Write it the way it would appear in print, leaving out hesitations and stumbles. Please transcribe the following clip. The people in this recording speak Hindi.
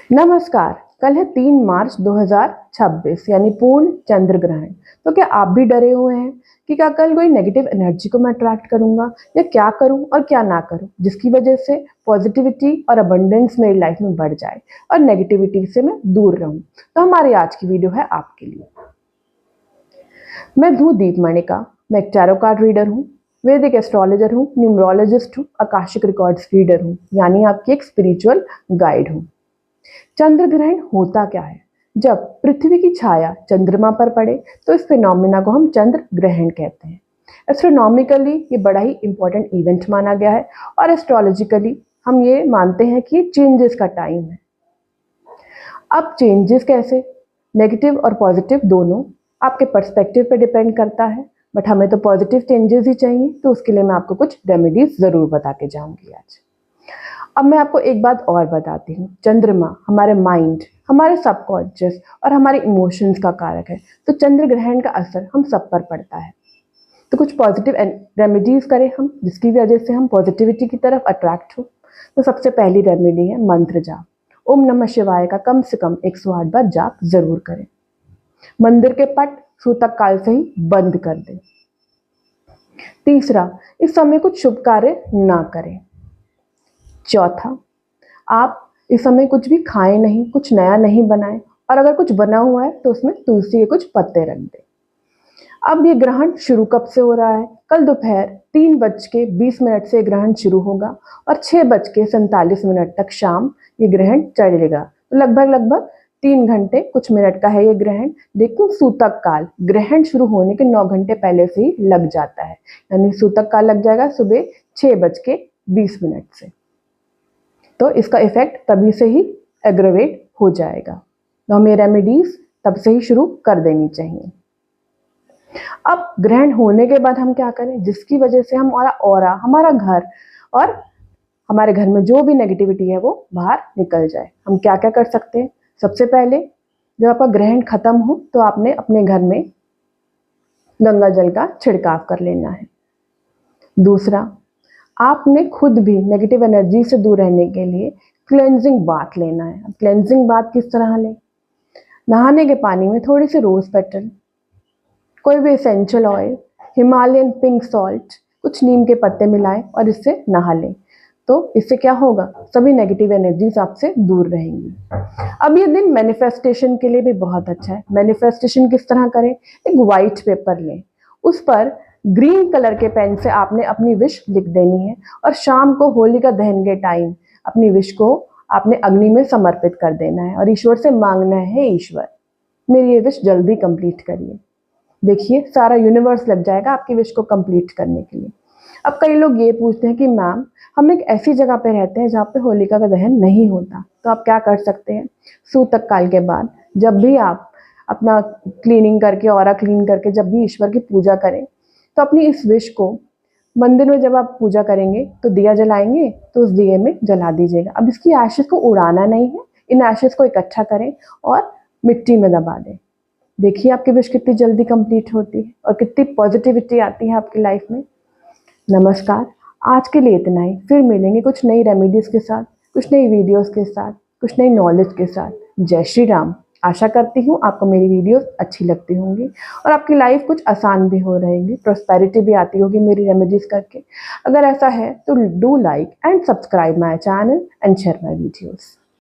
नमस्कार। कल है 3 मार्च 2026 यानी पूर्ण चंद्र ग्रहण। तो क्या आप भी डरे हुए हैं कि क्या कल कोई नेगेटिव एनर्जी को मैं अट्रैक्ट करूंगा या क्या करूं और क्या ना करूं, जिसकी वजह से पॉजिटिविटी और अबंडेंस मेरी लाइफ में बढ़ जाए और नेगेटिविटी से मैं दूर रहूं। तो हमारी आज की वीडियो है आपके लिए। मैं हूँ दीप मणिका। मैं एक टैरो कार्ड रीडर हूँ, वैदिक एस्ट्रोलॉजर हूँ, न्यूमरोलॉजिस्ट हूँ, आकाशिक रिकॉर्ड्स रीडर हूँ, यानी आपकी एक स्पिरिचुअल गाइड हूँ। चंद्र ग्रहण होता क्या है? जब पृथ्वी की छाया चंद्रमा पर पड़े तो इस फिनोमिना को हम चंद्र ग्रहण कहते हैं। एस्ट्रोनॉमिकली ये बड़ा ही इंपॉर्टेंट इवेंट माना गया है और एस्ट्रोलॉजिकली हम ये मानते हैं कि ये चेंजेस का टाइम है। अब चेंजेस कैसे? नेगेटिव और पॉजिटिव दोनों आपके पर्सपेक्टिव पे डिपेंड करता है, बट हमें तो पॉजिटिव चेंजेस ही चाहिए, तो उसके लिए मैं आपको कुछ रेमेडीज जरूर बता के जाऊंगी आज। अब मैं आपको एक बात और बताती हूँ। चंद्रमा हमारे माइंड, हमारे सबकॉन्शियस और हमारे इमोशंस का कारक है, तो चंद्र ग्रहण का असर हम सब पर पड़ता है। तो कुछ पॉजिटिव रेमेडीज करें हम, जिसकी वजह से हम पॉजिटिविटी की तरफ अट्रैक्ट हो। तो सबसे पहली रेमेडी है मंत्र जाप। ओम नमः शिवाय का कम से कम 108 बार जाप जरूर करें। मंदिर के पट सूतक काल से ही बंद कर दें। तीसरा, इस समय कुछ शुभ कार्य ना करें। चौथा, आप इस समय कुछ भी खाएं नहीं, कुछ नया नहीं बनाएं, और अगर कुछ बना हुआ है तो उसमें तुलसी के कुछ पत्ते रख दें। अब ये ग्रहण शुरू कब से हो रहा है? कल दोपहर 3:20 से ग्रहण शुरू होगा और 6:47 तक शाम ये ग्रहण चलेगा। तो लगभग 3 घंटे कुछ मिनट का है ये ग्रहण। लेकिन सूतक काल ग्रहण शुरू होने के 9 घंटे पहले से ही लग जाता है, यानी सूतक काल लग जाएगा सुबह 6:20 से। तो इसका इफेक्ट तभी से ही एग्रेवेट हो जाएगा। तो हमें रेमेडीज तब से ही शुरू कर देनी चाहिए। अब ग्रहण होने के बाद हम क्या करें, जिसकी वजह से हमारा ऑरा, हमारा घर और हमारे घर में जो भी नेगेटिविटी है वो बाहर निकल जाए। हम क्या क्या कर सकते हैं? सबसे पहले, जब आपका ग्रहण खत्म हो तो आपने अपने घर में गंगा जल का छिड़काव कर लेना है। दूसरा, आपने खुद भी नेगेटिव एनर्जी से दूर रहने के लिए क्लेंजिंग बाथ लेना है। अब क्लेंजिंग बाथ किस तरह लें? नहाने के पानी में थोड़ी सी रोज पेटल, कोई भी essential oil, Himalayan pink salt, कुछ नीम के पत्ते मिलाएं और इससे नहा लें। तो इससे क्या होगा, सभी नेगेटिव एनर्जीज आपसे दूर रहेंगी। अब ये दिन मैनिफेस्टेशन के लिए भी बहुत अच्छा है। मैनिफेस्टेशन किस तरह करें? एक वाइट पेपर लें, उस पर ग्रीन कलर के पेन से आपने अपनी विश लिख देनी है और शाम को होलिका दहन के टाइम अपनी विश को आपने अग्नि में समर्पित कर देना है और ईश्वर से मांगना है, ईश्वर मेरी ये विश जल्दी कंप्लीट करिए। देखिए, सारा यूनिवर्स लग जाएगा आपकी विश को कंप्लीट करने के लिए। अब कई लोग ये पूछते हैं कि मैम, हम एक ऐसी जगह पे रहते हैं जहाँ पे होलिका का दहन नहीं होता, तो आप क्या कर सकते हैं? सूतक काल के बाद जब भी आप अपना क्लीनिंग करके, ऑरा क्लीन करके जब भी ईश्वर की पूजा करें, तो अपनी इस विश को मंदिर में जब आप पूजा करेंगे तो दिया जलाएंगे, तो उस दिए में जला दीजिएगा। अब इसकी एशेस को उड़ाना नहीं है, इन एशेस को इकट्ठा करें और मिट्टी में दबा दें। देखिए आपकी विश कितनी जल्दी कंप्लीट होती है और कितनी पॉजिटिविटी आती है आपकी लाइफ में। नमस्कार, आज के लिए इतना ही। फिर मिलेंगे कुछ नई रेमेडीज के साथ, कुछ नई वीडियोस के साथ, कुछ नई नॉलेज के साथ। जय श्री राम। आशा करती हूँ आपको मेरी वीडियोस अच्छी लगती होंगी और आपकी लाइफ कुछ आसान भी हो रहेगी, प्रॉस्पेरिटी भी आती होगी मेरी रेमेडीज करके। अगर ऐसा है तो do like and subscribe my channel and share my videos.